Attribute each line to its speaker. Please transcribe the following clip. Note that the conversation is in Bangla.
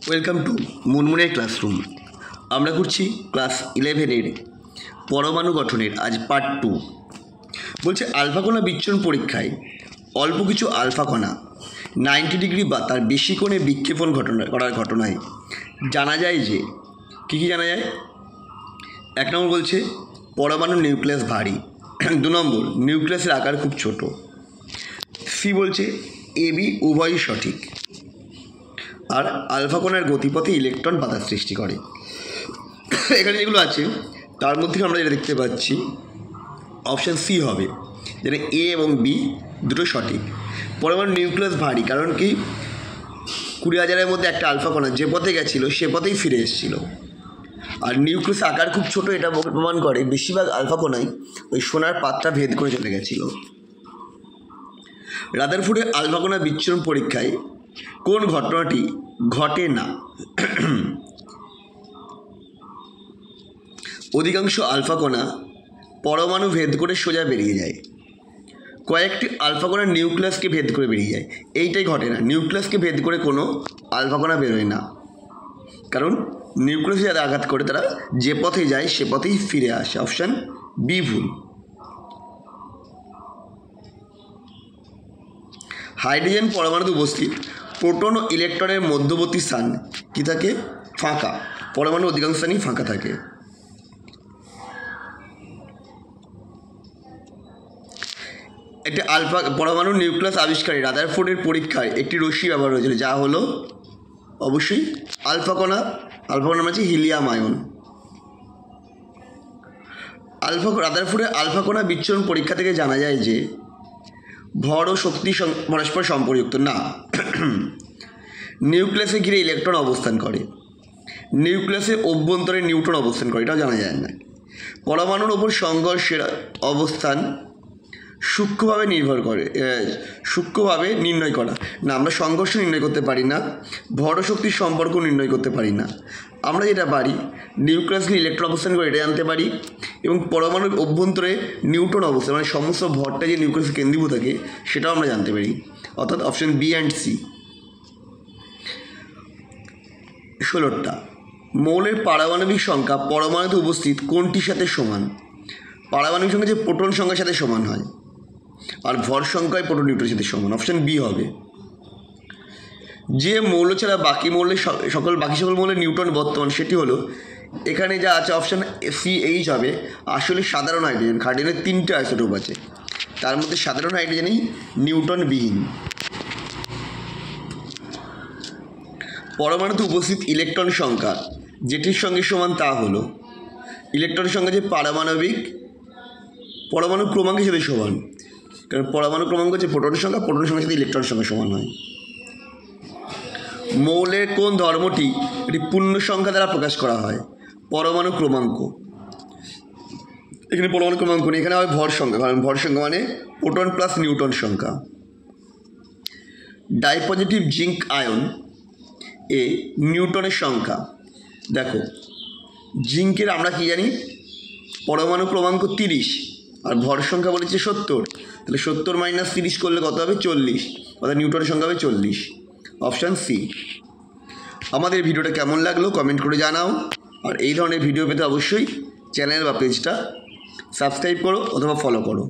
Speaker 1: Welcome to মুনমুনের classroom. আমরা করছি ক্লাস 11-এর পরমাণু গঠনের আজ পার্ট 2। বলছে আলফা কণা বিচ্ছুরণ পরীক্ষায় অল্প কিছু আলফা কণা 90 ডিগ্রি বা তার বেশি কোণে বিক্ষেপণ করার ঘটনায় জানা যায় যে কী জানা যায়। 1 নম্বর বলছে পরমাণু নিউক্লিয়াস ভারী। 2 নম্বর নিউক্লিয়াসের আকার খুব ছোট। সি বলছে এ বি উভয়ই সঠিক। আর আলফা কণার গতিপথে ইলেকট্রন বাধা সৃষ্টি করে। এখানে যেগুলো আছে তার মধ্যে আমরা যেটা দেখতে পাচ্ছি অপশান সি হবে, যেটা এ এবং বি দুটো সঠিক। পরমাণু নিউক্লিয়াস ভারী, কারণ কি 20,000-এর মধ্যে একটা আলফা কণা যে পথে গেছিলো সে পথেই ফিরে এসেছিল। আর নিউক্লিয়াস আকার খুব ছোট, এটা প্রমাণ করে বেশিরভাগ আলফা কণাই ওই সোনার পাতটা ভেদ করে চলে গেছিলো। রাদারফোর্ডের আলফা কণা বিচ্ছুরণ পরীক্ষায় কোন ঘটনাটি ঘটে না? অধিকাংশ আলফা কণা পরমাণু ভেদ করে সোজা বেরিয়ে যায়। কয়েকটি আলফা কণা নিউক্লিয়াসকে ভেদ করে বেরিয়ে যায়, এইটাই ঘটে না। নিউক্লিয়াসকে ভেদ করে কোনো আলফা কণা বেরোয় না, কারণ নিউক্লিয়াসে যারা আঘাত করে তারা যে পথে যায় সে পথেই ফিরে আসে। অপশান বি ভুল। হাইড্রোজেন পরমাণুতে উপস্থিত প্রোটন ও ইলেকট্রনের মধ্যবর্তী স্থান কী থাকে? ফাঁকা। পরমাণুর অধিকাংশ স্থানই ফাঁকা থাকে। একটি আলফা পরমাণু নিউক্লিয়াস আবিষ্কারী রাদারফোর্ডের পরীক্ষায় একটি রশ্মি ব্যবহার হয়েছিল, যা হলো অবশ্যই আলফা কণা। আলফা কণা মানে হিলিয়াম আয়ন। রাদারফোর্ডের আলফা কণা বিচ্ছুরণ পরীক্ষা থেকে জানা যায় যে ভর ও শক্তি পরস্পর সম্পর্কযুক্ত না। নিউক্লিয়াসে ঘিরে ইলেকট্রন অবস্থান করে, নিউক্লিয়াসের অভ্যন্তরে নিউট্রন অবস্থান করে, এটাও জানা যায় না। পরমাণুর ওপর সংঘর্ষের অবস্থান সূক্ষ্মভাবে নির্ণয় করা না। আমরা সংঘর্ষ নির্ণয় করতে পারি না, ভর ও শক্তির সম্পর্ক নির্ণয় করতে পারি না। আমরা যেটা পারি নিউক্লিয়াসকে ইলেকট্রন অবস্থান করে এটা জানতে পারি, এবং পরমাণুর অভ্যন্তরে নিউট্রন অবস্থান মানে সমস্ত ভরটা যে নিউক্লিয়াসে কেন্দ্রীভূত থাকে সেটাও আমরা জানতে পারি। অর্থাৎ অপশান বি অ্যান্ড সি। 16টা মৌলের পারমাণবিক সংখ্যা পরমাণুতে উপস্থিত কোনটির সাথে সমান? পারমাণবিক সংখ্যা যে প্রোটন সংখ্যার সাথে সমান হয়, আর ভর সংখ্যায় প্রোটন নিউট্রনের সাথে সমান। অপশান বি হবে। যে মৌল ছাড়া বাকি সকল মৌলের নিউট্রন বর্তমান সেটি হলো, এখানে যা আছে অপশান সি এইচ হবে। আসলে সাধারণ হাইড্রোজেন, হাইড্রোজেনের 3টে আইসোটোপ আছে, তার মধ্যে সাধারণ হাইড্রোজেনই নিউট্রনবিহীন। পরমাণুতে উপস্থিত ইলেকট্রন সংখ্যা যেটির সঙ্গে সমান তা হলো, ইলেকট্রনের সংখ্যা যে পরমাণু ক্রমাঙ্কের সাথে সমান, কারণ পরমাণু ক্রমাঙ্ক হচ্ছে প্রোটনের সংখ্যার সাথে ইলেকট্রনের সংখ্যা সমান হয়। মৌলের কোন ধর্মটি এটি পূর্ণ সংখ্যা দ্বারা প্রকাশ করা হয়? পরমাণু ক্রমাঙ্ক। এখানে পরমাণু ক্রমাঙ্ক নেই, এখানে হয় ভর সংখ্যা, কারণ ভর সংখ্যা মানে প্রোটন প্লাস নিউট্রন সংখ্যা। ডাইপজিটিভ জিঙ্ক আয়ন এ নিউট্রনের সংখ্যা। দেখো জিঙ্কের আমরা কি জানি, পরমাণু ক্রমাঙ্ক 30 আর ভর সংখ্যা বলেছে 70, তাহলে 70 - 30 করলে কত হবে? 40, অর্থাৎ নিউট্রনের সংখ্যা হবে 40। Option C. আমাদের ভিডিওটা কেমন লাগলো কমেন্ট করে জানাও, আর এই ধরনের ভিডিও পেতে অবশ্যই চ্যানেল বা পেজটা সাবস্ক্রাইব করো অথবা ফলো করো।